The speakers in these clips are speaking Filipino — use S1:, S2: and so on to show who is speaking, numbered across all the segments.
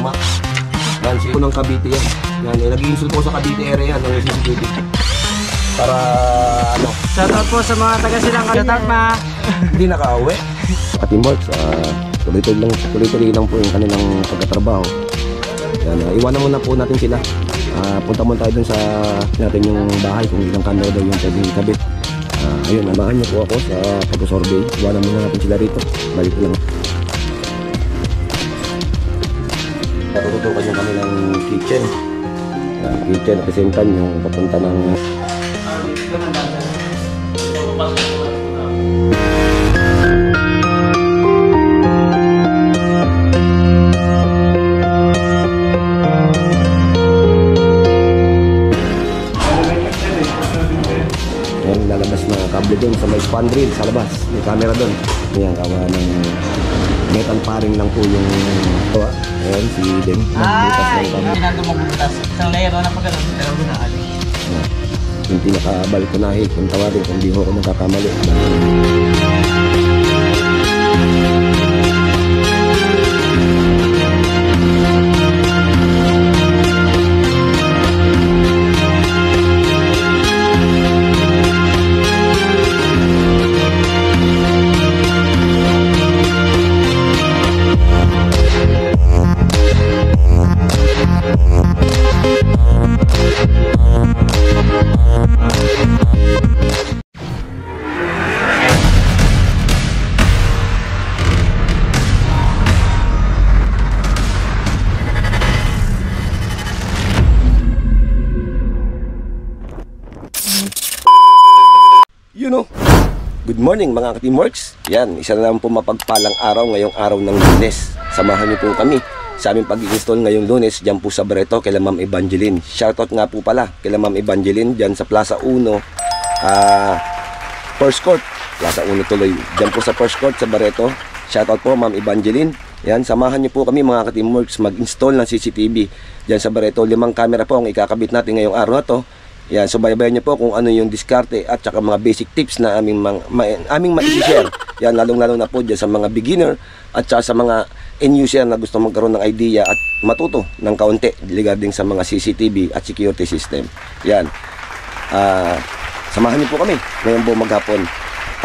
S1: luma. Yan, siko ng Cavite yan. Yan, nag-i-install po sa Cavite area ng CCTV. Para ano?
S2: Shoutout po sa mga taga silang Shoutout ma!
S1: Hindi nakauwi. Teamworks, tuloy-tuloy lang po yung kanilang pagkatrabaho. Yan, iwanan muna po natin sila. Punta muna tayo dun sa natin yung bahay kung ilang camera daw yung pwedeng ikabit. Ayun, namahan niyo po ako sa pag-survey. Iwanan muna natin sila rito. Balik lang. Tututukan yung kanilang kitchen. Kitchen at the same time yung papunta ng lalabas na kable doon sa may span drill sa labas. May camera doon. Ayan, kawa ng metal paring lang po yung kawa. Ayan, si Den.
S2: Ay, hindi na dumagbutas. Isang layer na pag gano'n, pero gunaan.
S1: Yung pinaka-balkonahe, kung tawagin, kung di ho ako nagkakamali. Good morning mga ka-teamworks. Yan, isa na naman po mapagpalang araw ngayong araw ng Lunes. Samahan niyo po kami sa aming pag-install ngayong Lunes dyan po sa Barreto kay Ma'am Evangeline. Shoutout nga po pala kay Ma'am Evangeline dyan sa Plaza 1, First Court. Plaza 1 tuloy. Dyan po sa First Court sa Barreto. Shoutout po Ma'am Evangeline. Yan, samahan niyo po kami mga ka-teamworks mag-install ng CCTV dyan sa Barreto. 5 camera po ang ikakabit natin ngayong araw na to. Yan, so bayabayan niyo po kung ano yung diskarte at saka mga basic tips na aming ma-share. Yan, lalong-lalo na po dyan sa mga beginner at saka sa mga end-user na gusto magkaroon ng idea at matuto ng kaunti regarding sa mga CCTV at security system. Yan, samahan niyo po kami ngayong buong maghapon.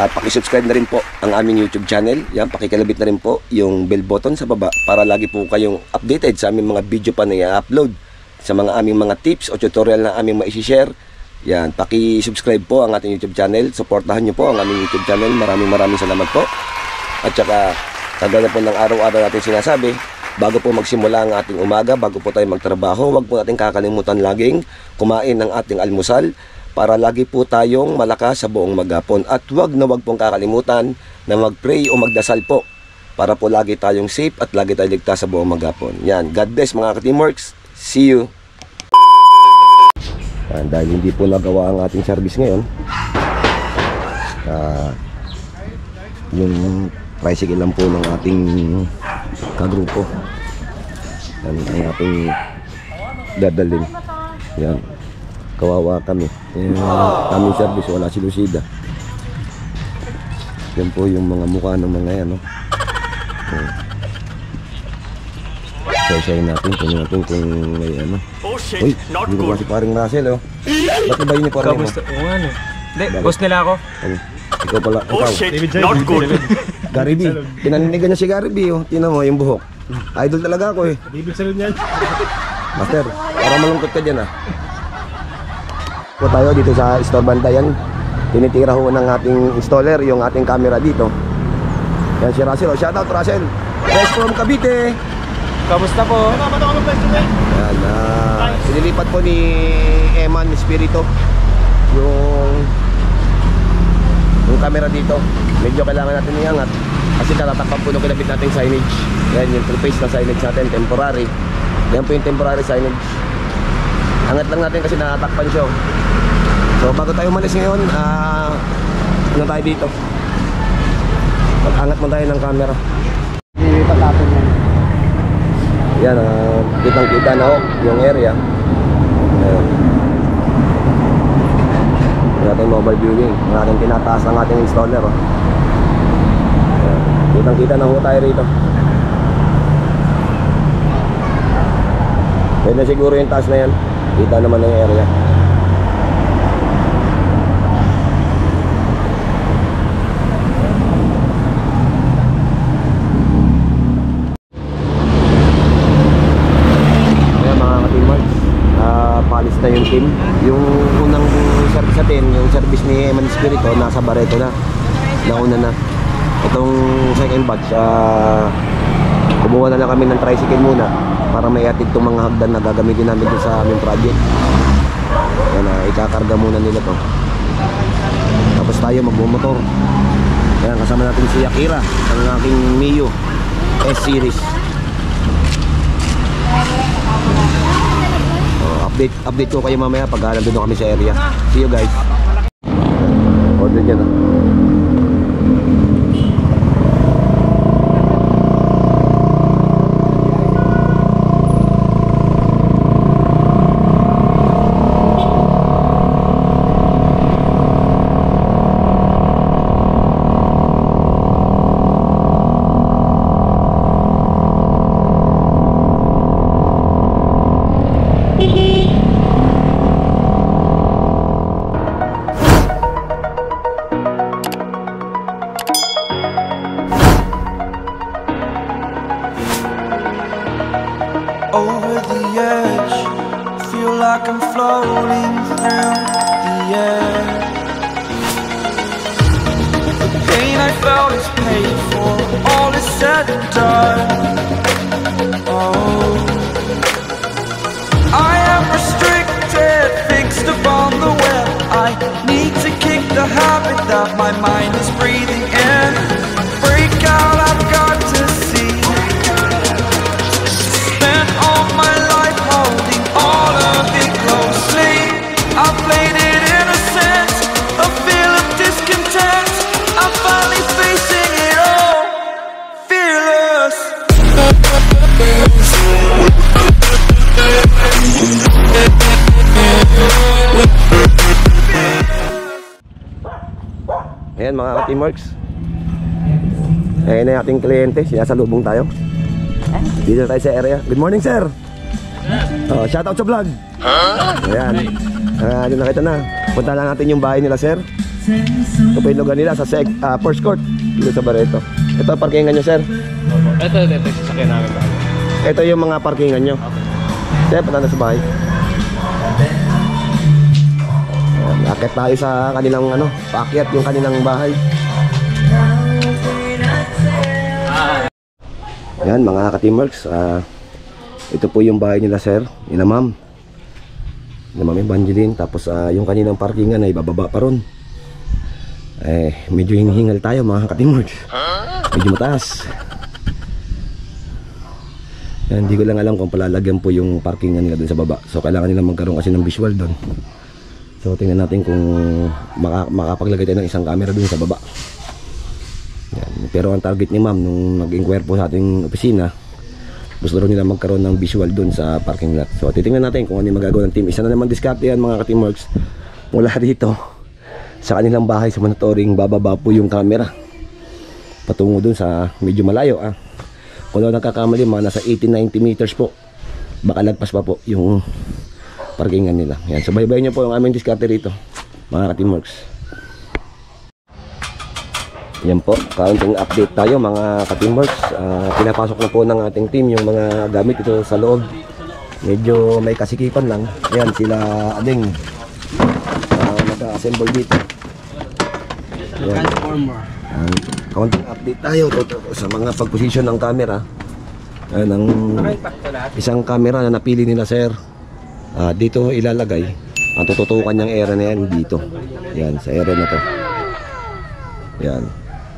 S1: At pakisubscribe na rin po ang aming YouTube channel. Yan, pakikilabit na rin po yung bell button sa baba para lagi po kayong updated sa aming mga video pa na i-upload, sa mga aming mga tips o tutorial na aming ma-share. Yan, paki-subscribe po ang ating YouTube channel. Suportahan niyo po ang aming YouTube channel. Maraming salamat po. At saka, kagaya po ng araw-araw natin sinasabi, bago po magsimula ang ating umaga, bago po tayo magtrabaho, huwag po natin kakalimutan laging kumain ng ating almusal para lagi po tayong malakas sa buong maghapon. At huwag pong kakalimutan na mag-pray o magdasal po para po lagi tayong safe at lagi tayong ligtas sa buong maghapon. Yan, God bless mga ka-teamworks. See you. Dahil hindi po nagawa ang ating service ngayon, yung tricycle lang po ng ating kagrupo. Yan ang ating dadalhin. Yan, kawawa kami. Aming service, wala si Lucida. Yan po yung mga mukha ng mga yan, no? Sayayin natin, tingnan natin kung may ano. Uy, hindi ko si paring Russell, oh. Ba't ba yun ni paring mo?
S2: Oo nga, no. Hindi, boss nila ako.
S1: Ano? Ikaw pala, ikaw.
S3: Not good.
S1: Gary B. Pinaninigan niya si Gary B, oh. Tingnan mo, yung buhok. Idol talaga ako, eh.
S3: David Salud yan.
S1: Master, para malungkot ka dyan, ah. Po tayo dito sa store banda yan. Tinitira ho ng ating installer yung ating camera dito. Yan si Russell, oh. Shoutout Russell. Fresh from Cavite.
S2: Kamusta po?
S1: Yan, sinilipat po ni Eman Espirito yung camera dito. Medyo kailangan natin iangat kasi natatakpan po nung kinabit natin signage. Yan yung full face na signage natin, temporary. Yan po yung temporary signage. Angat lang natin kasi natatakpan siya. So bago tayo umalis ngayon, ano tayo dito? Mag-angat mo tayo ng camera.
S2: Hindi patapon yan.
S1: Yan, kitang-kita na ho yung area. Yung ating mobile viewing, yung ating tinataas ng ating installer, oh. Kitang-kita na ho tayo rito. Pwede na siguro yung taas na yan. Kita naman ng area. Ayan mga ka-teammates, paalis na yung team. Yung unang service natin, yung service ni Eman Espiritu, nasa Barreto na. Nauna na. Itong second batch, kumuha na lang kami ng tricycle muna para may atid itong mga hagdan na gagamitin namin dun sa aming project. Yan, ikakarga muna nila to. Tapos tayo magmumotor. Ayan, kasama natin si Akira, ang aking Mio S-Series. Update ko kayo mamaya pag nandun kami sa area. See you guys. Order dyan
S3: over the edge, feel like I'm floating through the air. The pain I felt is paid for, all is said and done. Oh, I am restricted, fixed upon the web. I need to kick the habit that my mind is breathing in. Break out, I've got to see. Spent all my life holding all of it closely. I played it innocent, a feel of discontent. I'm finally facing it all, fearless.
S1: Ayan mga ka-teamworks, ayan na yung ating kliyente. Sinasalubong tayo. Dito tayo sa area. Good morning sir. Shoutout sa vlog. Ayan, dito nakita na. Punta lang natin yung bahay nila sir. Ito po yung lugar nila sa first court dito sa Barreto. Ito parkingan nyo sir.
S2: Ito yung sasakyan namin ba?
S1: Ito yung mga parkingan nyo. Sir, punta na sa bahay. Akit tayo sa kanilang paakyat yung kanilang bahay. Yan mga ka-teamworks, ito po yung bahay nila sir, nila ma'am Evangeline. Tapos yung kanilang parkingan ay bababa pa ron. Medyo hinihingal tayo mga ka-teamworks. Medyo mataas. Yan, hindi ko lang alam kung palalagyan po yung parkingan nila dun sa baba. So kailangan nila magkaroon kasi ng visual dun. So tingnan natin kung makapaglagay tayo ng isang camera dun sa baba. Yan. Pero ang target ni ma'am nung nag-inquire po sa ating opisina, gusto rin nila magkaroon ng visual dun sa parking lot. So titingnan natin kung ano yung magagawa ng team. Isa na naman diskarte yan mga ka-teamworks. Mula dito sa kanilang bahay sa monitoring, bababa po yung camera patungo dun sa medyo malayo. Kung ano nagkakamali, mga nasa 80-90 meters po, baka lagpas pa po yung parkingan nila. Yan, so bye-bye nyo po yung aming diskarte rito mga ka-teamworks. Yan po, kaunting update tayo mga ka-teamworks. Pinapasok na po ng ating team yung mga gamit ito sa loob. Medyo may kasikipan lang. Yan, sila Ading nag-assemble dito. Yan. Kaunting update tayo sa mga pag-position ng camera. Yan, ang isang camera na napili nila sir, dito ilalagay. Ang tututukan niyang area na yan dito. Yan, sa area na to. Yan,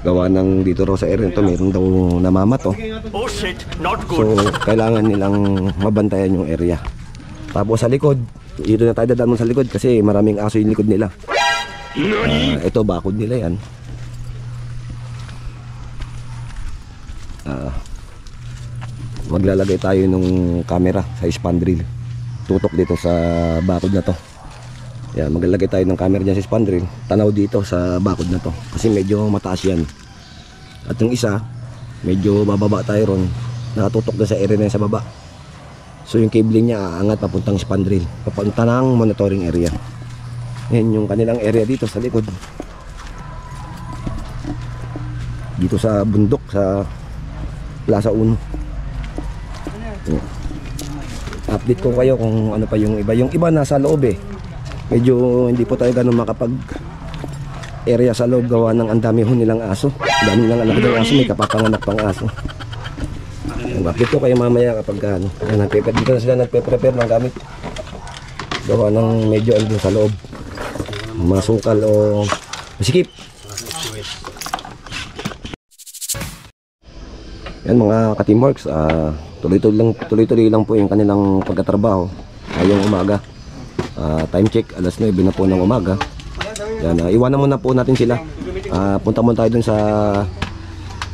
S1: gawa ng dito raw sa area nito mayroon daw namamato.
S4: Oh shit, not good.
S1: So kailangan nilang mabantayan yung area. Tapos sa likod, dito na tayo dadaan sa likod kasi maraming aso yung likod nila. Ito bakod nila yan. Maglalagay tayo ng camera sa spandrel. Tutok dito sa bakod na to. Yan, maglalagay tayo ng camera dyan sa spandrel. Tanaw dito sa bakod na to kasi medyo mataas yan. At yung isa medyo bababa tayo ron, nakatutok na sa area na sa baba. So yung cabling niya aangat papuntang spandrel, papunta ng monitoring area. Yan yung kanilang area dito sa likod. Dito sa bundok sa Plaza 1. Update ko kayo kung ano pa yung iba. Yung iba nasa loob eh. Medyo hindi po tayo ganun makapag area sa loob gawa ng ang dami ho nilang aso. Dami nilang anak ng aso, may kapapanganak pang aso. Update ko kayo mamaya kapag ano. Dito na sila nagpe-prepare ng gamit. Gawa ng medyo andun sa loob. Masukal o masikip. Yan mga ka-teamworks, tuloy-tuloy lang po yung kanilang pagkatrabaho ngayong umaga. Time check, alas 9 na po ng umaga. Yan, iwanan muna po natin sila. Punta muna tayo dun sa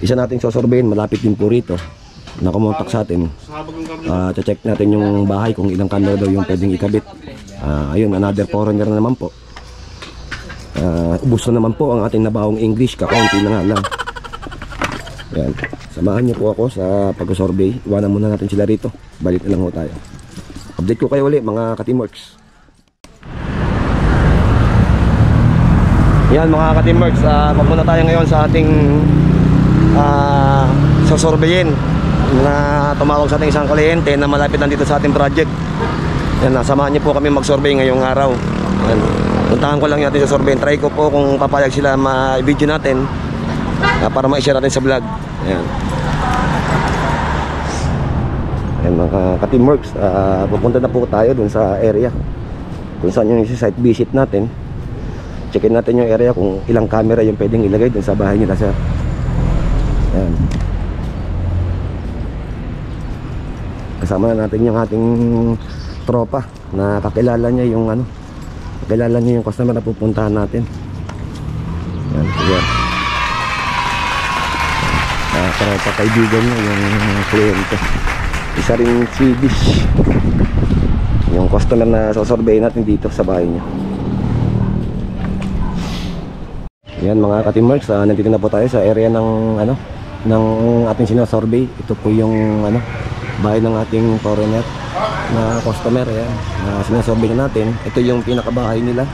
S1: isa nating sosorbehin, malapit din po rito. Nakamontak sa atin. Check natin yung bahay kung ilang camera daw yung pwedeng ikabit. Ayun, another foreigner na naman po. Ubos na naman po ang ating nabahong English, kakaunti na nga lang. Yan. Samahan niyo po ako sa pag-survey. Iwanan muna natin sila rito. Balik na lang ho tayo. Update ko kayo ulit mga ka-teamworks. Yan mga ka-teamworks, papunta tayo ngayon sa ating susurveyin na tumawag sa ating isang kliyente na malapit lang dito sa ating project. Yan, samahan niyo po kami mag-survey ngayong araw. Yan. Puntahan ko lang yung ating susurveyin. Try ko po kung papayag sila ma-video natin para ma-share natin sa vlog. Yan. Yan mga ka-teamworks, pupunta na po tayo dun sa area kung saan yung site visit natin. Checkin natin yung area kung ilang camera yung pwedeng ilagay dun sa bahay nila sir. Yan. Kasama na natin yung ating tropa na kakilala niya yung kakilala niya yung customer na pupuntahan natin. Yan, sige. Tropa kaibigan niya yung kliyente. Isa rin Swedish yung customer na susurvey natin dito sa bahay niya. Yan mga ka-teamworks, nandito na po tayo sa area ng ng ating sinasurvey. Ito po yung bahay ng ating foreigner na customer. Yan, na sinasurvey na natin. Ito yung pinakabahay nila.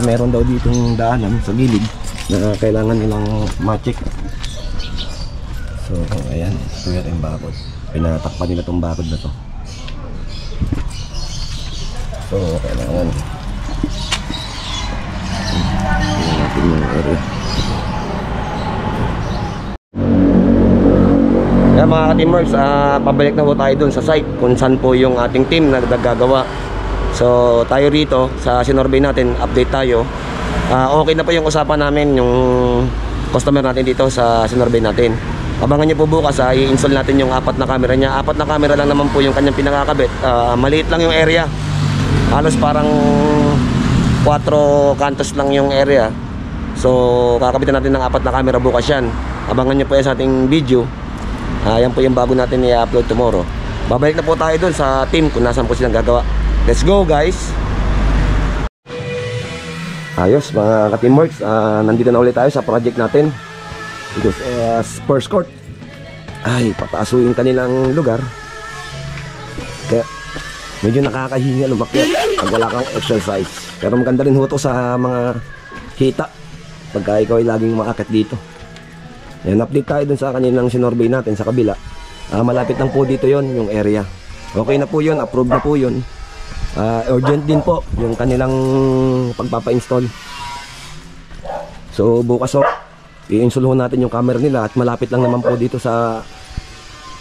S1: Meron daw ditong daanan sa gilid na kailangan nilang ma-check. So ayan, ito yung bakod. Pinatakpan nila itong bakod na to. So kailangan natin yung area. Yan mga ka-teamworks, pabalik na po tayo dun sa site kung saan po yung ating team na naggagawa. So tayo rito sa sinorvey natin, update tayo. Okay na po yung usapan namin yung customer natin dito sa sinorvey natin. Abangan nyo po bukas, i-install natin yung 4 na camera niya. 4 na camera lang naman po yung kanyang pinakakabit. Maliit lang yung area. Halos parang 4 kantos lang yung area. So kakabitan natin ng 4 na camera bukas yan. Abangan nyo po yan sa ating video. Yan po yung bago natin i-upload tomorrow. Babalik na po tayo dun sa team kung nasaan po silang gagawa. Let's go guys. Ayos mga ka-teamworks, nandito na ulit tayo sa project natin. Ito Spurs Court. Ay, pataaso yung kanilang lugar. Kaya medyo nakakahinga lumakyat pag wala kang exercise. Pero maganda rin ho to sa mga kita pagka ikaw ay laging maakyat dito. Yan, update tayo dun sa kanilang sinorvey natin sa kabila. Malapit lang po dito yon yung area. Okay na po yun, approved na po yun. Urgent din po yung kanilang pagpapa-install. So bukas i-install natin yung camera nila at malapit lang naman po dito sa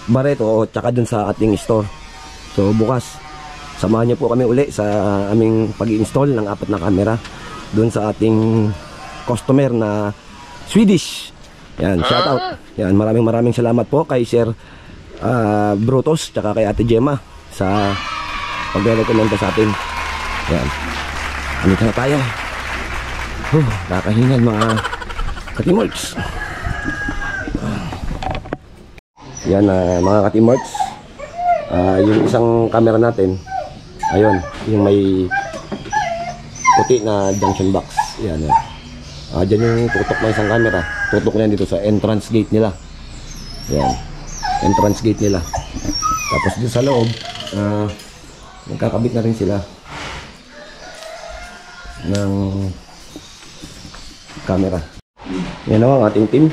S1: Barreto o tsaka dun sa ating store. So bukas samahan niyo po kami uli sa aming pag-i-install ng 4 na camera dun sa ating customer na Swedish. Yan, shout out. Yan, maraming salamat po kay Sir Brutus tsaka kay Ate Gemma sa pagre-recommenda sa atin. Yan. Andito na tayo. Kakahingan mga ka-teamworks. Yan mga ka-teamworks. Yung isang camera natin, ayun, yung may puti na junction box. Yan. Dyan yung tutok ng isang camera. Tutok na yan dito sa entrance gate nila. Yan. Entrance gate nila. Tapos dito sa loob, nagkakabit na rin sila ng camera. Yan ang ating team.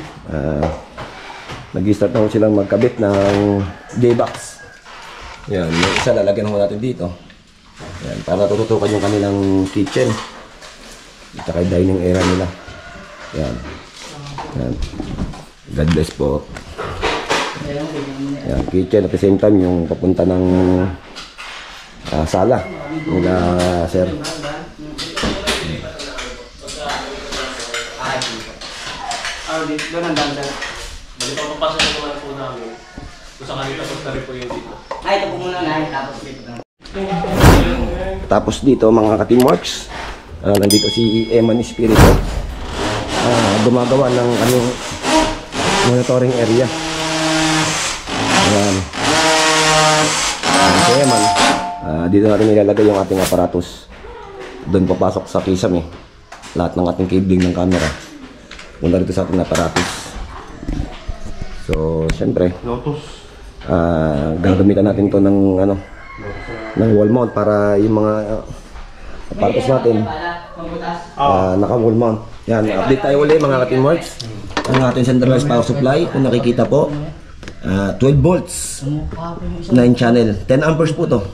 S1: Nag-start na silang magkabit ng J-box. Yan, yung isa lalagyan naman natin dito. Yan, para tututukan yung kanilang kitchen. At saka yung dining area nila. Yan. Yan. God bless po. Yan, kitchen at the same time yung papunta ng sala nila sir.
S2: Doon ang danda.
S4: Balik ako papasok na naman po namin. Kung sa kanila, punta rin po yung dito.
S2: Ay, ito po muna na. Tapos dito.
S1: Tapos dito mga ka-teamworks, nandito si Eman Espiritu. Gumagawa ng anong monitoring area. Ayan. Si Eman. Dito natin nilalagay yung ating aparatus. Doon papasok sa kisame lahat ng ating cabling ng camera. Punta dito sa ating aparatus. So, syempre, gagamitan natin to ng ng wall mount para yung mga aparatus natin naka-wall mount. Yan, update tayo ulit mga ka-teamworks. Ang ating centralized power supply, kung nakikita po, 12 volts, 9 channel, 10 amperes po to.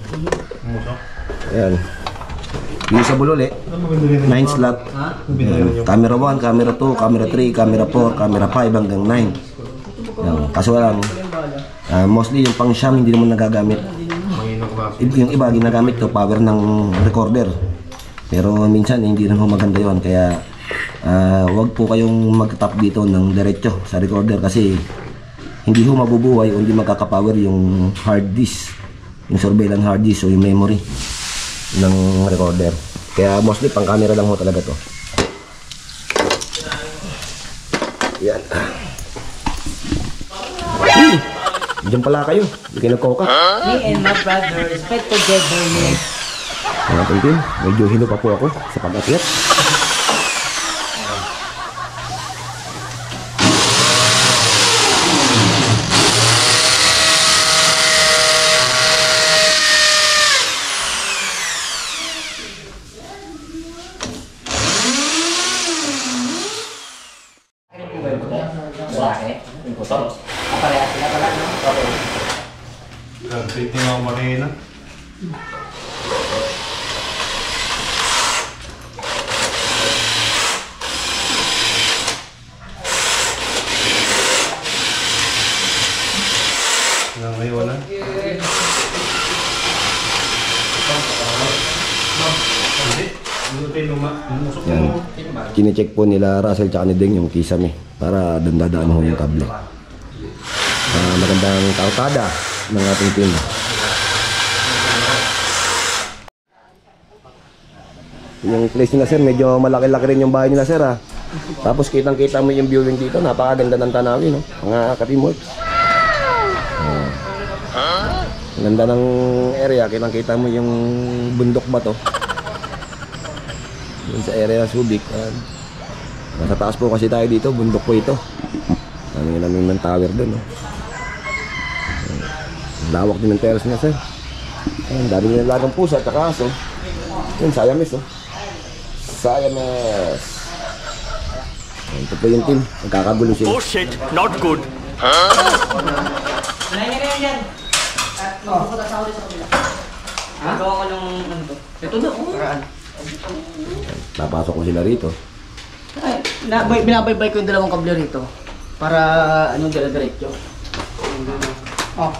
S1: Yan. Usable ulit, 9 slot. Camera 1, camera 2, camera 3, camera 4, camera 5 hanggang 9. Yan. Kaso lang, mostly yung pang siyam hindi naman nagagamit. Yung iba ginagamit to power ng recorder. Pero minsan hindi rin maganda yun. Kaya wag po kayong mag-tap dito ng diretso sa recorder kasi hindi ho mabubuhay o hindi magkakapower yung hard disk, yung surveillance hard disk o yung memory ng recorder. Kaya mostly pang camera lang ho talaga to. Yan. Diyan pala kayo. Hindi kayo nagkoka.
S2: Me and my brother spent together years.
S1: Mga tingin, medyo hilo pa po ako sa pag-akyat.
S5: Nag-treating ako marina. Ngayon na.
S1: Yan. Kine-check po nila Russell tsaka ni Deng yung kisame para doon dadaan ho yung kable. Magandang kautada ng ating team. Yung place nila sir, medyo malaki-laki rin yung bahay nila sir ha. Tapos kitang-kita mo yung viewing dito, napakaganda ng tanawin no? Mga ka-teamworks. Ang ganda ng area, kitang-kita mo yung bundok ba to. Yun sa area Subic. Nasa taas po kasi tayo dito, bundok po ito. Ano yung ng tower doon no? Lawak din ng terrace niya sir. Ayun, dami nilagang pusa at aso. Yun, Siamese oh. Siamese. Ayun, ito po yung team. Magkakagulo sila.
S4: Oh shit, not good.
S2: Wala niya rin yan. Ako sa ulit sa kabila. Gawa ko ng ano to. Ito na, paraan.
S1: Napasok ko sila rito.
S2: Ay, binabaybay ko yung dalawang kable rito. Para anong dire-diretso. Oh.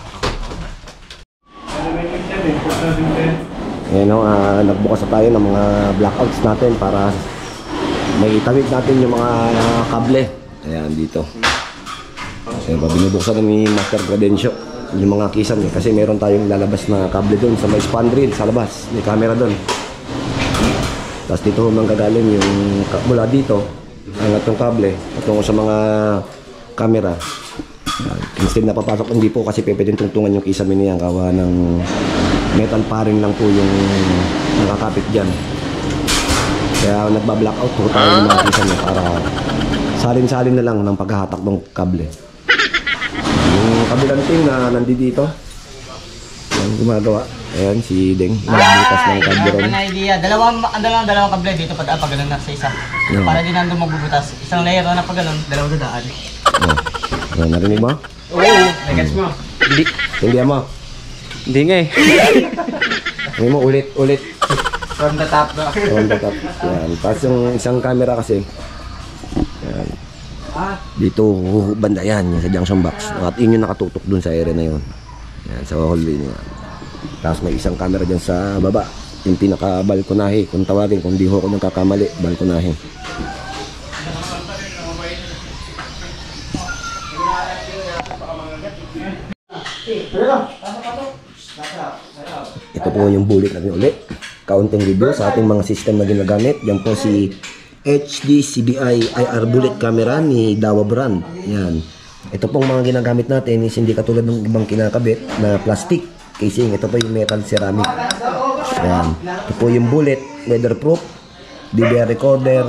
S1: Ayan o, nagbukas na tayo ng mga blackouts natin para may itawid natin yung mga kable. Ayan, dito. Ayan, binubuksan na ni Master Gradencio yung mga kisan eh. Kasi meron tayong lalabas na kable doon sa may span reel sa labas. May camera doon. Tapos dito manggagaling yung mula dito ang atong kable patungo sa mga camera. Instead na papasok, hindi po kasi pwedeng tungtungan yung kisame niya. Gawa ng metal paring lang po yung nakakapit dyan. Kaya nagba-blackout po tayo ng mga kisame para salin-salin na lang ng paghahatak ng kable. Yung kabilang team na nandito, Ang gumagawa. Ayan, si Deng. Nagbutas ng carburon.
S2: Ang idea. Dalawang kable dito pa ganun na sa isa.
S1: Yeah.
S2: Para din nandun magbubutas. Isang layer na pa ganun, dalawang dadaan.
S1: Oh. Narinig mo?
S2: Oo, nagets mo.
S1: Hindi mo.
S4: Hindi nga eh.
S1: Hindi mo, ulit.
S2: From the top do.
S1: From the top. Yan. Tapos yung isang camera kasi, yan. Dito, banda yan, sa junction box. At yun yung nakatutok dun sa area na yun. Yan, sa hallway niya. Tapos may isang camera dyan sa baba. Yung pinaka-balkonahe. Kung tawagin, kung di ho ko nang kakamali, balkonahe. Ito po yung bullet natin ulit. Kaunting review sa ating mga system na ginagamit. Yan po si HD CBI IR bullet camera ni Dawa brand. Yan. Ito pong mga ginagamit natin is hindi katulad ng ibang kinakabit na plastic casing. Ito po yung metal ceramic. Yan. Ito po yung bullet, weatherproof, DVR recorder.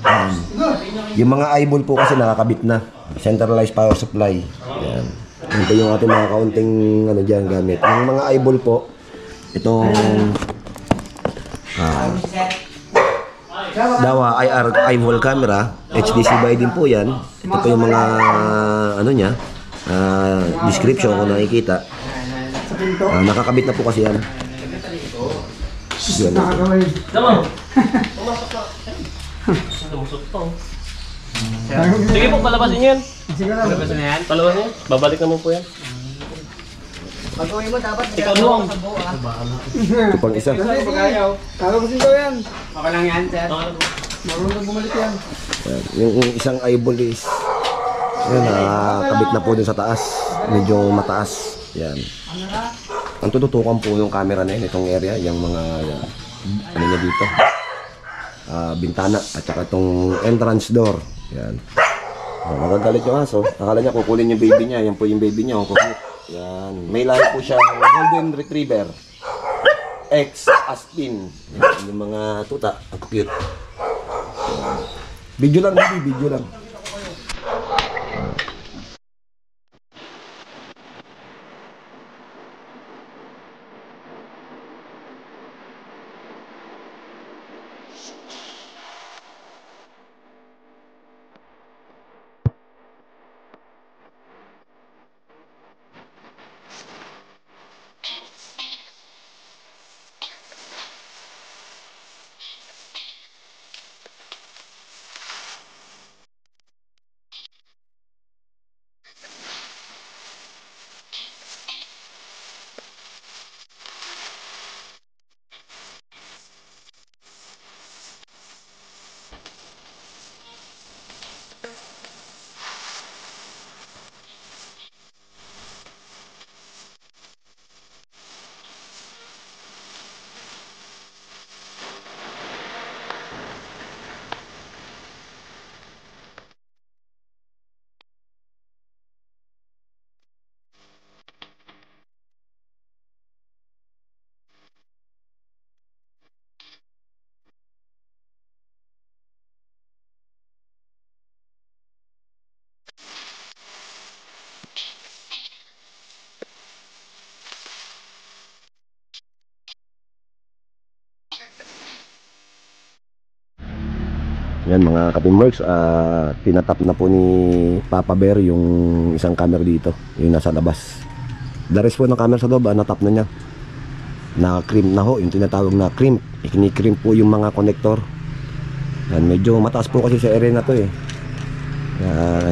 S1: Yan. Yung mga eyeball po kasi nakakabit na. Centralized power supply. Yan. Yan po yung ating mga kaunting ano dyan gamit. Yung mga eyeball po, itong Dawa IR eyeball camera, HDCBI din po yan. Ito po yung mga ano niya, description kung nakikita. Nakakabit na po kasi yan. Yan.
S4: Tama. Lumusot to. Sige po, palabasin nyo yan.
S2: Palabasin na yan?
S4: Palabasin nyo. Babalik naman po yan.
S2: Pag-uwi mo dapat.
S4: Ikaw luwang.
S1: Ito pang isa.
S2: Palabasin ko yan. Okay lang yan, sir. Marunong bumalik yan.
S1: Yan. Yung isang eyeball is yan, nakakabit na po dun sa taas. Medyo mataas. Yan. Ang tututukan po yung camera na yun, itong area, yung mga ano niya dito. Bintana at saka itong entrance door. Yan. Nagagalit yung aso. Akala niya kukulin yung baby niya. Yan po yung baby niya. Yan. May lahi po siya golden retriever. X Aspin. Yan. Yung mga tuta. Ang cute. Video lang, baby. Video lang. Yan mga Kapimworks, tinatap na po ni Papa Bear yung isang camera dito, yung nasa labas. The rest po ng camera sa loob, natap na niya. Na-crimp na ho, yung tinatawag na crimp. Ikini-crimp po yung mga connector. Yan, medyo mataas po kasi sa area na to eh.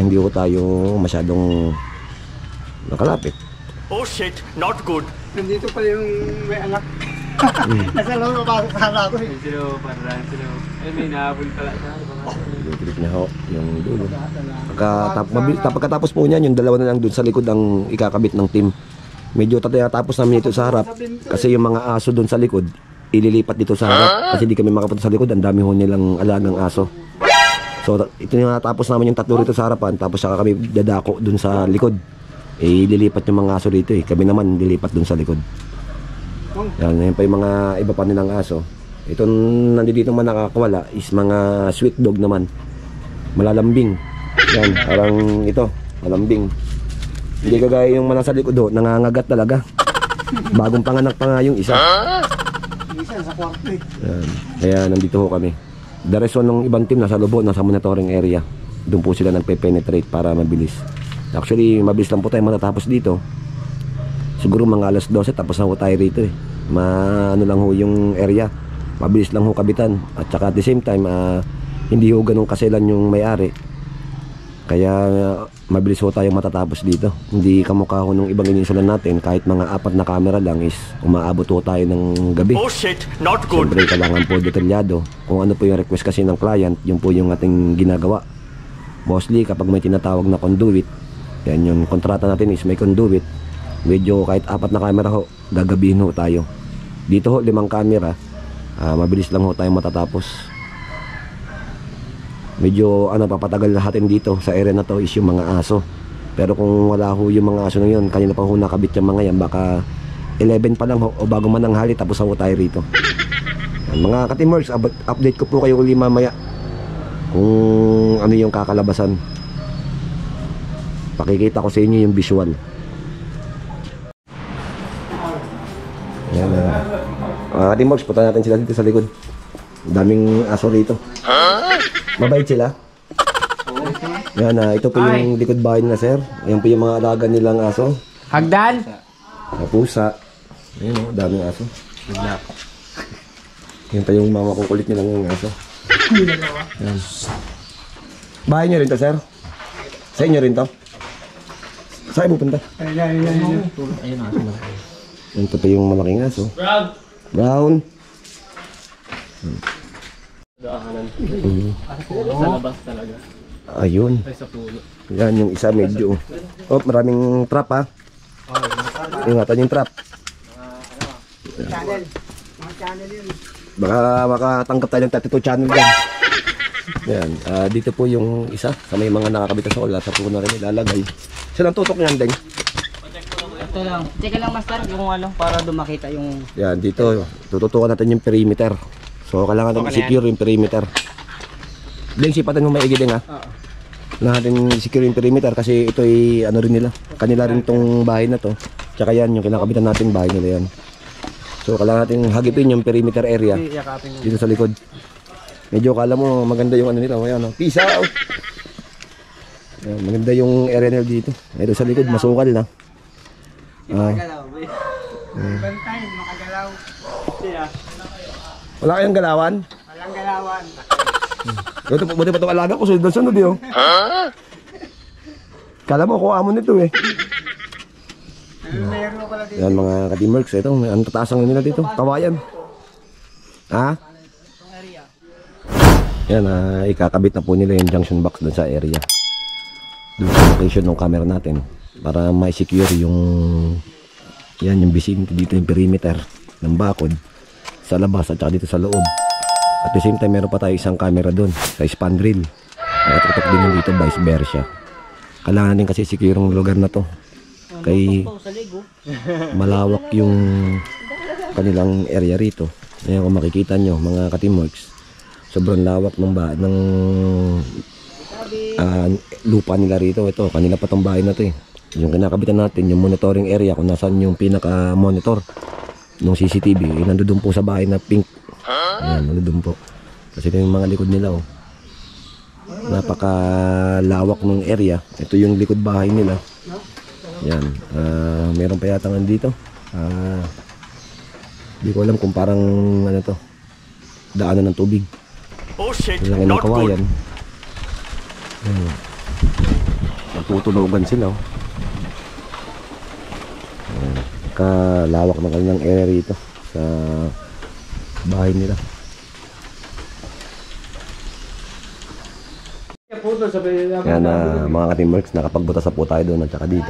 S1: Hindi ko tayo masyadong nakalapit.
S6: Oh shit, not good.
S2: Nandito pa yung may anak. Nasa loob papasok sa hala ko eh. Sino, parang sino. Eh, may nahabol pala siya.
S1: Click niya ho, yung dulo. Pagkatapos po niyan, yung dalawa na lang dun sa likod ang ikakabit ng team. Medyo tatapos namin ito sa harap. Kasi yung mga aso dun sa likod, ililipat dito sa harap. Kasi di kami makapunta sa likod, ang dami ho nilang alagang aso. So, ito yung natapos namin yung tatlo rito sa harapan. Tapos saka kami dadako dun sa likod. Ililipat yung mga aso dito eh. Kami naman lilipat dun sa likod. Yan pa yung mga iba pa nilang aso. Ito nandito man nakakawala is mga sweet dog naman. Malalambing. Yan, parang ito, malambing. Hindi kagaya yung mga sa likod do, nangangagat talaga. Bagong panganak pa nga yung isa.
S2: Isa sa kwarto eh.
S1: Yan. Kaya nandito ho kami. The rest ng ibang team nasa loob, nasa monitoring area. Doon po sila nagpe-penetrate para mabilis. Actually, mabilis lang po tayo matatapos dito. Siguro mga alas 12 tapos na ho tayo rito eh. Ano lang ho yung area. Mabilis lang ho kabitan. At saka at the same time, hindi ho ganun kaselan yung may-ari. Kaya mabilis ho tayong matatapos dito. Hindi kamukha ho nung ibang inisalan natin. Kahit mga 4 na camera lang is umaabot ho tayo ng gabi.
S6: Oh shit, not good.
S1: Siyempre kailangan po detalyado. Kung ano po yung request kasi ng client, yun po yung ating ginagawa. Mostly kapag may tinatawag na conduit, yan yung kontrata natin is may conduit. Medyo kahit 4 na camera ho, gagabihin ho tayo. Dito ho 5 camera, mabilis lang ho tayo matatapos. Medyo papatagal natin dito sa area na to is yung mga aso. Pero kung wala ho yung mga aso na yun, kanina pa ho nakabit yung mga yan, baka 11 pa lang ho o bago man ang hali tapos ho tayo rito. Mga ka-teamworks, update ko po kayo uli mamaya kung ano yung kakalabasan. Pakikita ko sa inyo yung visual. Yan ka-teamworks, punta natin sila dito sa likod. Daming aso rito. Mabait sila. Yan ito po yung likod bahay nila sir. Ayan po yung mga alaga nilang aso.
S2: Hagdan!
S1: Pusa. Ayan o, daming aso. Yan pa yung mga kukulit nilang yung aso. Yan. Bahay nyo rin to sir? Sa inyo rin to? Saan pupunta? Ito pa yung malaking aso. Brown.
S4: Daanan. Sa labas talaga.
S1: Ayun.
S4: Ay, sa puno.
S1: Yan yung isa medyo. Oh, maraming trap ha. Ingatan yung trap.
S2: Channel. Mga channel yun.
S1: Baka makatanggap tayo ng 32 channel dyan. Yan. Dito po yung isa sa may mga nakakabit sa wala. Sa puno rin ilalagay. Saan ang tutok niyan, Deng?
S2: Ito lang. Teka lang master, yung para dumakita yung...
S1: Yan, dito. Tututukan natin yung perimeter. So, kailangan natin i-secure yung perimeter. Deng, sipatan mo maigi, Deng ha? Natin i-secure yung perimeter kasi ito ay ano rin nila. Kanila rin tong bahay na to. Tsaka yan, yung kinakabitan natin bahay nila yan. So, kailangan natin hagipin yung perimeter area dito sa likod. Medyo kala mo maganda yung ano nila. Ayan, peace out! Ayan, maganda yung area nila dito. Ito sa likod, masukal na.
S2: Bantay, makagalaw.
S1: Wala kayong galawan?
S2: Walang galawan.
S1: Buti pa itong alaga ko, sunod-sunod yun. Kala mo, kuha mo nito eh.
S2: Meron pala dito.
S1: Yan mga ka-teamworks, ito, ang tatasang nila dito, kawayan. Ha? Yan, ikakabit na po nila yung junction box doon sa area. Doon sa location ng camera natin. Para ma-secure yung yan, yung vicinity dito, yung perimeter ng bakod. Sa labas at saka dito sa loob. At the same time, meron pa tayo isang camera doon sa spandrel. Nakatutok din yung dito, vice versa. Kailangan din kasi secure yung lugar na to. Kay malawak yung kanilang area rito. Ayan, kung makikita nyo mga ka-teamworks, sobrang lawak ng lupa nila rito. Ito, kanila pa tong bahay na to eh. Yung kinakabitan natin, yung monitoring area kung nasaan yung pinaka-monitor ng CCTV, nandoon po sa bahay na pink. Ayan, nandoon po. Kasi ito yung mga likod nila oh. Napakalawak ng area. Ito yung likod bahay nila. Yan. Meron pa yata dito. Hindi ko alam kung parang ano to, daanan ng tubig.
S6: Oh shit,
S1: Laki ng
S6: not good.
S1: kawayan. Natutulogan sila oh. Kalawak ng kanilang area rito sa bahay nila. Yan mga ka-teamworks, nakapagbutas na po tayo doon at saka dito.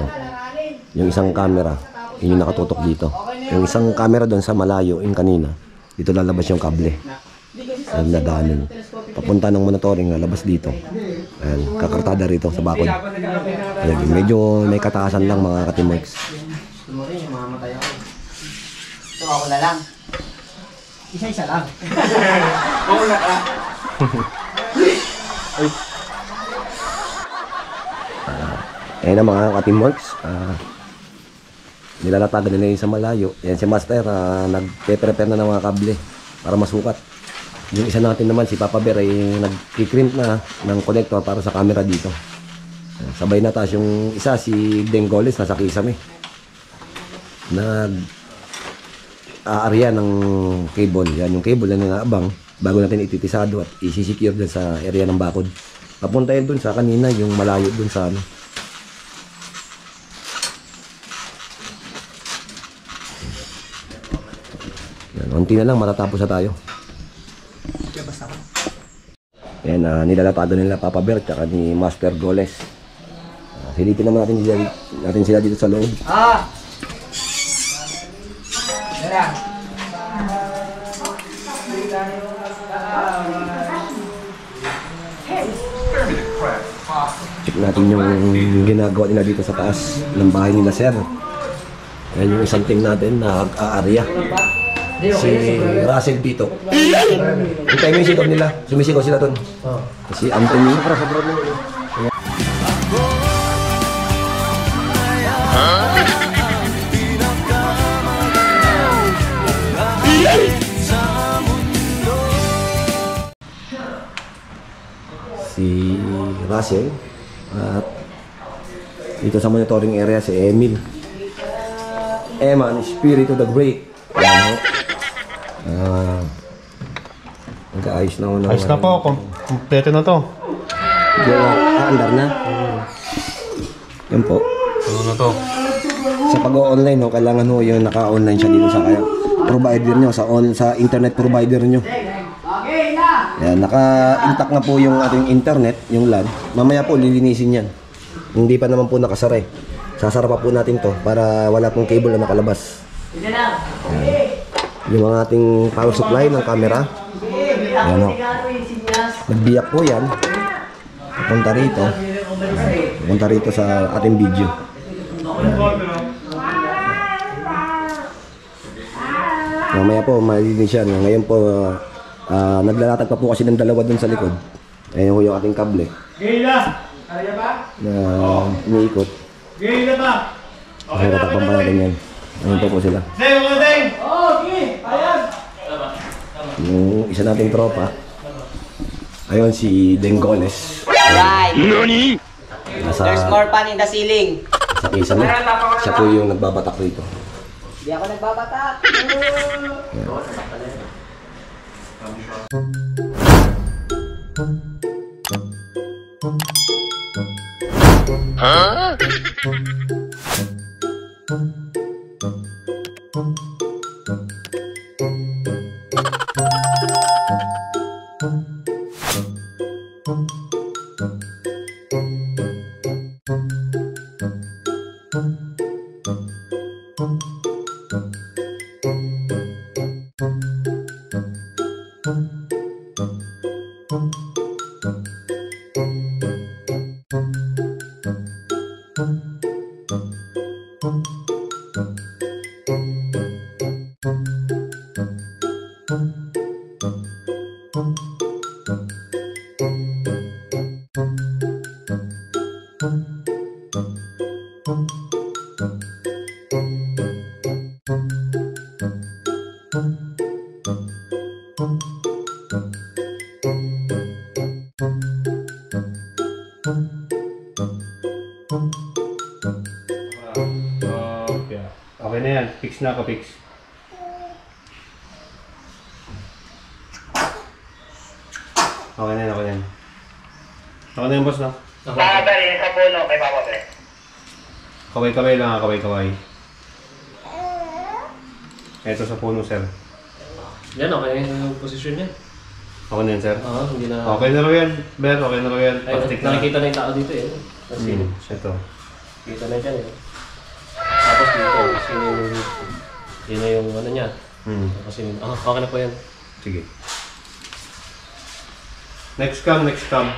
S1: Yung isang camera, yun yung nakatutok dito. Yung isang camera doon sa malayo, yung kanina, dito lalabas yung kable. Ayan, nadaanan. Papunta ng monitoring, lalabas dito. Ayan, kakartada rito sa bakod. Ayan, medyo may kataasan lang mga ka-teamworks.
S2: Ito ako na lang. Isa-isa lang. Oo na ka.
S1: Ayan na mga ka-teamworks. nilalatagan nila yun sa malayo. Yan si Master, nag-prepare na ng mga kable para masukat. Yung isa natin naman, si Papa Bear, ay nag-crimp na ng connector para sa camera dito. Sabay na taas yung isa, si Dengoles, nasa Kisame. Nag-aarya ng cable. Yan yung cable na ninaabang bago natin ititisado at isi-secure dun sa area ng bakod. Papunta yun dun sa kanina, yung malayo dun sa ano. Yan, unti na lang, matatapos na tayo. Yan, nilalapado nila Papa Bear at ni Master Goles. Silipin naman natin sila dito sa loob. Check natin yung ginagawa nila dito sa taas ng bahay nila, sir. Yan yung isang team natin na aarya. Si Russell Bito. Hintay mo yung sikap nila. Sumisigaw sila doon. Si Anthony. Si Russell. At dito sa monitoring area si Emil. Eman, Spirit of the Great. Nag-aayos na ako ng...
S5: Ayos na po, kompleto na to.
S1: Andar na. Yan po.
S5: Ano na to?
S1: Sa pag-online, kailangan yung naka-online siya dito sa kaya provider nyo, sa internet provider nyo. Yan, naka-intact na po yung ating internet, yung LAN. Mamaya po, lilinisin yan. Hindi pa naman po nakasara. Sasara pa po natin to para wala pong cable na nakalabas. Yung mga ating power supply ng camera. Ayan o. Nagbiyak po yan. Punta rito. Punta rito sa ating video. Mamaya po, malilinis yan. Ngayon po, naglalatag pa po kasi ng dalawa dun sa likod. Ayan po yung ating kable. Na iniikot. Nakatakpan pa natin yan. Ayan po sila. Yung isa nating tropa. Ayun si Dengoles.
S2: Right.
S1: Nasa,
S2: There's more pan in the ceiling.
S1: sa Kisame. Siya po yung nagbabatak rito.
S2: Di ako nagbabatak.
S5: Okay na yan. Fix na, ka-fix. Okay na yan, okay na yan. Okay na yan, boss, no?
S7: Makakabali sa puno kay Papa Bear.
S5: Kaway-kaway lang, kaway-kaway. Ito sa puno, sir.
S4: Yan, okay yung posisyon niya.
S5: Okay na yan, sir?
S4: Oo, hindi na...
S5: Okay na raw yan, Ber. Okay na raw yan.
S4: Ay,
S5: Plastic na.
S4: nakikita na yung tao dito eh. Kasi,
S5: Ito.
S4: kita na dyan eh. Tapos dito, yun na yung ano niya. Kasi, okay na po yan.
S5: Sige. Next cam, next cam.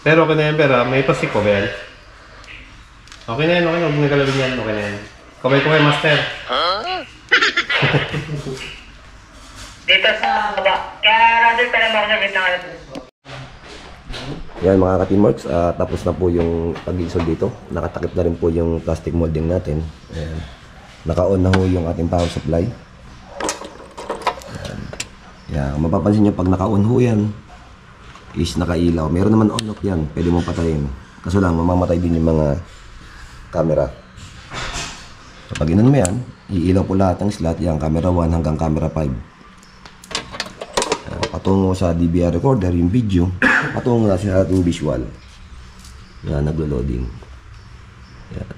S5: Pero okay na yan, Ber. May plastic po ba yan? Okay na yan, okay na. Huwag nagalawin yan. Okay na yan. Kaway-kaway, master.
S7: Dito sa baba. Kaya Russell, pala mo ako sa gitna ka.
S1: Yan mga ka-teamworks, tapos na po yung pag-install dito. Nakatakip na rin po yung plastic molding natin. Ayan. Naka-on na ho yung ating power supply. Ayan. Yan. Mapapansin nyo pag naka-on ho yan, is nakailaw. Meron naman on-off yan. Pwede mong patayin. Kaso lang, mamamatay din yung mga camera. So pag inan mo yan, iilaw po lahat ng slot. Yan, camera 1 hanggang camera 5. Patungo sa DVR recorder, yung video, patungo na sa ating visual. Yan, naglo-loading. Yan.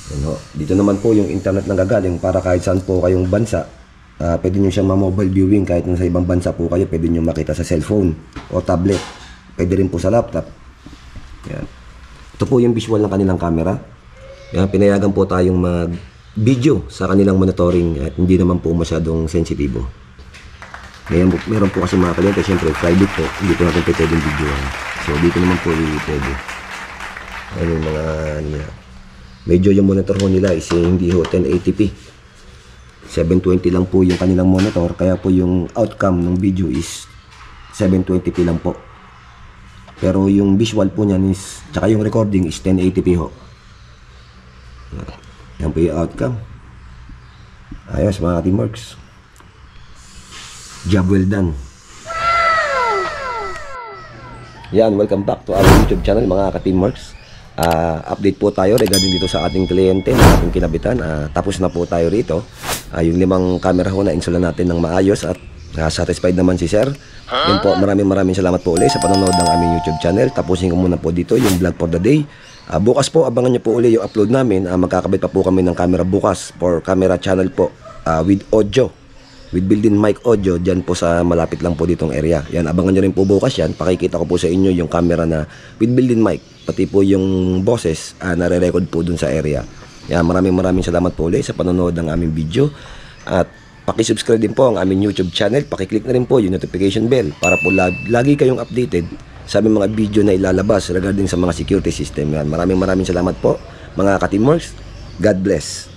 S1: Yan ho. Dito naman po yung internet na gagaling para kahit saan po kayong bansa, pwede nyo siyang ma-mobile viewing kahit nasa ibang bansa po kayo, pwede nyo makita sa cellphone o tablet. Pwede rin po sa laptop. Yan. Ito po yung visual ng kanilang camera. Yan, pinayagan po tayong mag-video sa kanilang monitoring at hindi naman po masyadong sensitibo. Ngayon, meron po kasi mga kliyente, siyempre private po, hindi po natin pwedeng video. So, dito naman po pwede. Ano yung mga, medyo yung monitor ho nila is hindi ho 1080p. 720 lang po yung kanilang monitor, kaya po yung outcome ng video is 720p lang po. Pero yung visual po niyan is, tsaka yung recording is 1080p ho. Yan po yung outcome. Ayos mga teamworks. Job well done. Yan, welcome back to our YouTube channel mga ka-teamworks. Update po tayo regarding dito sa ating kliyente na ating kinabitan. Tapos na po tayo rito. Yung 5 camera ho na install natin ng maayos at satisfied naman si sir. Yun po, maraming salamat po ulit sa panonood ng aming YouTube channel. Tapusin ko muna po dito yung vlog for the day. Bukas po, abangan nyo po ulit yung upload namin. Magkakabit pa po kami ng camera bukas for camera channel po with audio. With built-in mic audio, dyan po sa malapit lang po ditong area. Yan, abangan nyo rin po bukas yan. Pakikita ko po sa inyo yung camera na with built-in mic. Pati po yung boses, nare-record po dun sa area. Yan, maraming salamat po ulit sa panonood ng aming video. At pakisubscribe din po ang aming YouTube channel. Pakiclick na rin po yung notification bell para po lagi kayong updated sa aming mga video na ilalabas regarding sa mga security system. Yan, maraming salamat po mga ka-teamworks. God bless.